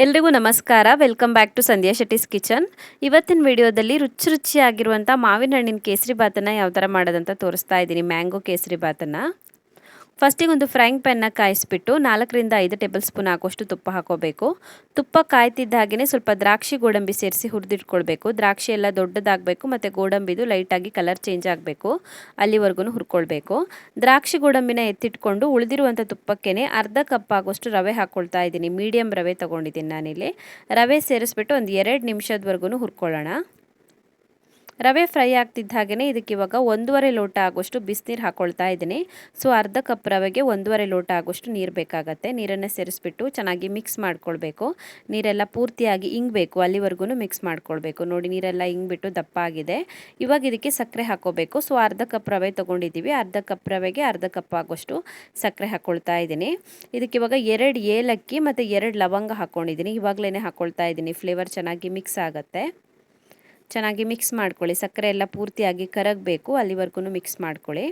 ಎಲ್ರಿಗೂ ನಮಸ್ಕಾರ. Welcome back to Sandhya Shetty's kitchen. ಇವತ್ತಿನ ವಿಡಿಯೋದಲ್ಲಿ ರುಚಿಯಾಗಿರುವಂಥ ಮಾವಿನ ಹಣ್ಣಿನ ಕೇಸರಿ ಬಾತನ್ನು ಯಾವ ಥರ ಮಾಡೋದಂತ ತೋರಿಸ್ತಾ ಇದ್ದೀನಿ. ಮ್ಯಾಂಗೋ ಕೇಸರಿ ಬಾತನ್ನು ಫಸ್ಟಿಗೆ ಒಂದು ಫ್ರೈಂಗ್ ಪ್ಯಾನ್ನ ಕಾಯಿಸ್ಬಿಟ್ಟು 4ರಿಂದ 5 ಟೇಬಲ್ ಸ್ಪೂನ್ ಆಗುವಷ್ಟು ತುಪ್ಪ ಹಾಕೋಬೇಕು. ತುಪ್ಪ ಕಾಯ್ತಿದ್ದ ಹಾಗೆಯೇ ಸ್ವಲ್ಪ ದ್ರಾಕ್ಷಿ ಗೋಡಂಬಿ ಸೇರಿಸಿ ಹುರಿದಿಟ್ಕೊಳ್ಬೇಕು. ದ್ರಾಕ್ಷಿ ಎಲ್ಲ ದೊಡ್ಡದಾಗಬೇಕು ಮತ್ತು ಗೋಡಂಬಿದು ಲೈಟಾಗಿ ಕಲರ್ ಚೇಂಜ್ ಆಗಬೇಕು, ಅಲ್ಲಿವರೆಗೂ ಹುರ್ಕೊಳ್ಬೇಕು. ದ್ರಾಕ್ಷಿ ಗೋಡಂಬಿನ ಎತ್ತಿಟ್ಕೊಂಡು ಉಳಿದಿರುವಂಥ ತುಪ್ಪಕ್ಕೇ ಅರ್ಧ ಕಪ್ ಆಗುವಷ್ಟು ರವೆ ಹಾಕ್ಕೊಳ್ತಾ ಇದ್ದೀನಿ. ಮೀಡಿಯಮ್ ರವೆ ತೊಗೊಂಡಿದ್ದೀನಿ ನಾನಿಲ್ಲಿ. ರವೆ ಸೇರಿಸ್ಬಿಟ್ಟು ಒಂದು 2 ನಿಮಿಷದವರೆಗೂ ಹುರ್ಕೊಳ್ಳೋಣ. ರವೆ ಫ್ರೈ ಆಗ್ತಿದ್ದ ಹಾಗೆಯೇ ಇದಕ್ಕೆ ಇವಾಗ 1.5 ಲೋಟ ಆಗುವಷ್ಟು ಬಿಸಿನೀರು ಹಾಕ್ಕೊಳ್ತಾ ಇದ್ದೀನಿ. ಸೊ ಅರ್ಧ ಕಪ್ ರವೆಗೆ 1.5 ಲೋಟ ಆಗುವಷ್ಟು ನೀರು ಬೇಕಾಗತ್ತೆ. ನೀರನ್ನು ಸೇರಿಸ್ಬಿಟ್ಟು ಚೆನ್ನಾಗಿ ಮಿಕ್ಸ್ ಮಾಡ್ಕೊಳ್ಬೇಕು. ನೀರೆಲ್ಲ ಪೂರ್ತಿಯಾಗಿ ಇಂಗಬೇಕು, ಅಲ್ಲಿವರೆಗೂ ಮಿಕ್ಸ್ ಮಾಡ್ಕೊಳ್ಬೇಕು. ನೋಡಿ, ನೀರೆಲ್ಲ ಇಂಗ್ಬಿಟ್ಟು ದಪ್ಪ ಆಗಿದೆ. ಇವಾಗ ಇದಕ್ಕೆ ಸಕ್ಕರೆ ಹಾಕ್ಕೋಬೇಕು. ಸೊ ಅರ್ಧ ಕಪ್ ರವೆ ತೊಗೊಂಡಿದ್ದೀವಿ. ಅರ್ಧ ಕಪ್ ರವೆಗೆ ಅರ್ಧ ಕಪ್ ಆಗುವಷ್ಟು ಸಕ್ಕರೆ ಹಾಕ್ಕೊಳ್ತಾ ಇದ್ದೀನಿ. ಇದಕ್ಕೆ ಇವಾಗ 2 ಏಲಕ್ಕಿ ಮತ್ತು 2 ಲವಂಗ ಹಾಕ್ಕೊಂಡಿದ್ದೀನಿ. ಇವಾಗಲೇ ಹಾಕ್ಕೊಳ್ತಾ ಇದ್ದೀನಿ, ಫ್ಲೇವರ್ ಚೆನ್ನಾಗಿ ಮಿಕ್ಸ್ ಆಗುತ್ತೆ. ಚೆನ್ನಾಗಿ ಮಿಕ್ಸ್ ಮಾಡ್ಕೊಳ್ಳಿ. ಸಕ್ಕರೆ ಎಲ್ಲ ಪೂರ್ತಿಯಾಗಿ ಕರಗಬೇಕು, ಅಲ್ಲಿವರೆಗೂ ಮಿಕ್ಸ್ ಮಾಡ್ಕೊಳ್ಳಿ.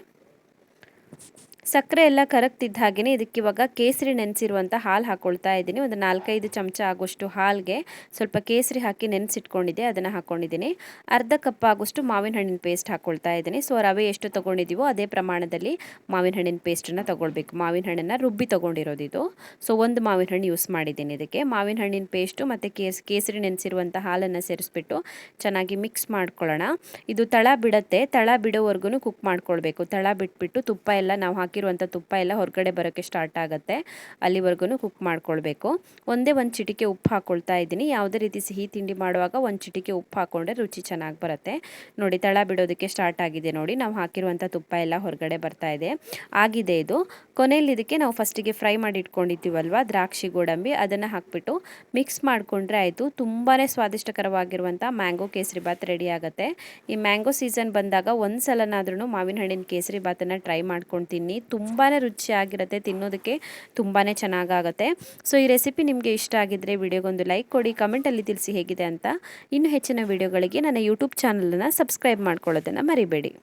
ಸಕ್ಕರೆ ಎಲ್ಲ ಕರಗ್ತಿದ್ದ ಹಾಗೆಯೇ ಇದಕ್ಕೆ ಇವಾಗ ಕೇಸರಿ ನೆನೆಸಿರುವಂಥ ಹಾಲು ಹಾಕ್ಕೊಳ್ತಾ ಇದ್ದೀನಿ. ಒಂದು 4-5 ಚಮಚ ಆಗುವಷ್ಟು ಹಾಲಿಗೆ ಸ್ವಲ್ಪ ಕೇಸರಿ ಹಾಕಿ ನೆನೆಸಿಟ್ಕೊಂಡಿದ್ದೆ, ಅದನ್ನು ಹಾಕ್ಕೊಂಡಿದ್ದೀನಿ. ಅರ್ಧ ಕಪ್ ಆಗುವಷ್ಟು ಮಾವಿನ ಹಣ್ಣಿನ ಪೇಸ್ಟ್ ಹಾಕ್ಕೊಳ್ತಾ ಇದ್ದೀನಿ. ಸೊ ರವೆ ಎಷ್ಟು ತೊಗೊಂಡಿದ್ದೀವೋ ಅದೇ ಪ್ರಮಾಣದಲ್ಲಿ ಮಾವಿನ ಹಣ್ಣಿನ ಪೇಸ್ಟನ್ನು ತೊಗೊಳ್ಬೇಕು. ಮಾವಿನ ಹಣ್ಣನ್ನು ರುಬ್ಬಿ ತೊಗೊಂಡಿರೋದು ಇದು. ಸೊ ಒಂದು ಮಾವಿನ ಹಣ್ಣು ಯೂಸ್ ಮಾಡಿದ್ದೀನಿ ಇದಕ್ಕೆ. ಮಾವಿನ ಹಣ್ಣಿನ ಪೇಸ್ಟು ಮತ್ತು ಕೇಸರಿ ನೆನೆಸಿರುವಂಥ ಹಾಲನ್ನು ಸೇರಿಸ್ಬಿಟ್ಟು ಚೆನ್ನಾಗಿ ಮಿಕ್ಸ್ ಮಾಡ್ಕೊಳ್ಳೋಣ. ಇದು ತಳ ಬಿಡುತ್ತೆ, ತಳ ಬಿಡೋವರೆಗೂ ಕುಕ್ ಮಾಡ್ಕೊಳ್ಬೇಕು. ತಳ ಬಿಟ್ಬಿಟ್ಟು ತುಪ್ಪ ಎಲ್ಲ ನಾವು ಹಾಕಿರುವಂಥ ತುಪ್ಪ ಎಲ್ಲ ಹೊರಗಡೆ ಬರೋಕ್ಕೆ ಸ್ಟಾರ್ಟ್ ಆಗುತ್ತೆ, ಅಲ್ಲಿವರೆಗೂ ಕುಕ್ ಮಾಡ್ಕೊಳ್ಬೇಕು. ಒಂದೇ ಒಂದು ಚಿಟಿಕೆ ಉಪ್ಪು ಹಾಕ್ಕೊಳ್ತಾ ಇದ್ದೀನಿ. ಯಾವುದೇ ರೀತಿ ಸಿಹಿ ತಿಂಡಿ ಮಾಡುವಾಗ ಒಂದು ಚಿಟಿಕೆ ಉಪ್ಪು ಹಾಕ್ಕೊಂಡ್ರೆ ರುಚಿ ಚೆನ್ನಾಗಿ ಬರುತ್ತೆ. ನೋಡಿ, ತಳ ಬಿಡೋದಕ್ಕೆ ಸ್ಟಾರ್ಟ್ ಆಗಿದೆ. ನೋಡಿ, ನಾವು ಹಾಕಿರುವಂಥ ತುಪ್ಪ ಎಲ್ಲ ಹೊರಗಡೆ ಬರ್ತಾ ಇದೆ, ಆಗಿದೆ ಇದು. ಕೊನೆಯಲ್ಲಿ ಇದಕ್ಕೆ ನಾವು ಫಸ್ಟಿಗೆ ಫ್ರೈ ಮಾಡಿ ಇಟ್ಕೊಂಡಿದ್ದೀವಲ್ವ ದ್ರಾಕ್ಷಿ ಗೋಡಂಬಿ, ಅದನ್ನು ಹಾಕ್ಬಿಟ್ಟು ಮಿಕ್ಸ್ ಮಾಡಿಕೊಂಡ್ರೆ ಆಯಿತು. ತುಂಬಾ ಸ್ವಾದಿಷ್ಟಕರವಾಗಿರುವಂಥ ಮ್ಯಾಂಗೋ ಕೇಸರಿ ಬಾತ್ ರೆಡಿ ಆಗುತ್ತೆ. ಈ ಮ್ಯಾಂಗೋ ಸೀಸನ್ ಬಂದಾಗ ಒಂದು ಸಲನಾದ್ರೂ ಮಾವಿನ ಹಣ್ಣಿನ ಕೇಸರಿ ಬಾತನ್ನು ಟ್ರೈ ಮಾಡ್ಕೊಂಡು ತಿನ್ನಿ. ತುಂಬಾ ರುಚಿಯಾಗಿರುತ್ತೆ, ತಿನ್ನೋದಕ್ಕೆ ತುಂಬಾ ಚೆನ್ನಾಗಾಗುತ್ತೆ. ಸೊ ಈ ರೆಸಿಪಿ ನಿಮಗೆ ಇಷ್ಟ ಆಗಿದ್ದರೆ ವಿಡಿಯೋಗೊಂದು ಲೈಕ್ ಕೊಡಿ, ಕಮೆಂಟಲ್ಲಿ ತಿಳಿಸಿ ಹೇಗಿದೆ ಅಂತ. ಇನ್ನೂ ಹೆಚ್ಚಿನ ವಿಡಿಯೋಗಳಿಗೆ ನನ್ನ ಯೂಟ್ಯೂಬ್ ಚಾನಲನ್ನು ಸಬ್ಸ್ಕ್ರೈಬ್ ಮಾಡ್ಕೊಳ್ಳೋದನ್ನು ಮರಿಬೇಡಿ.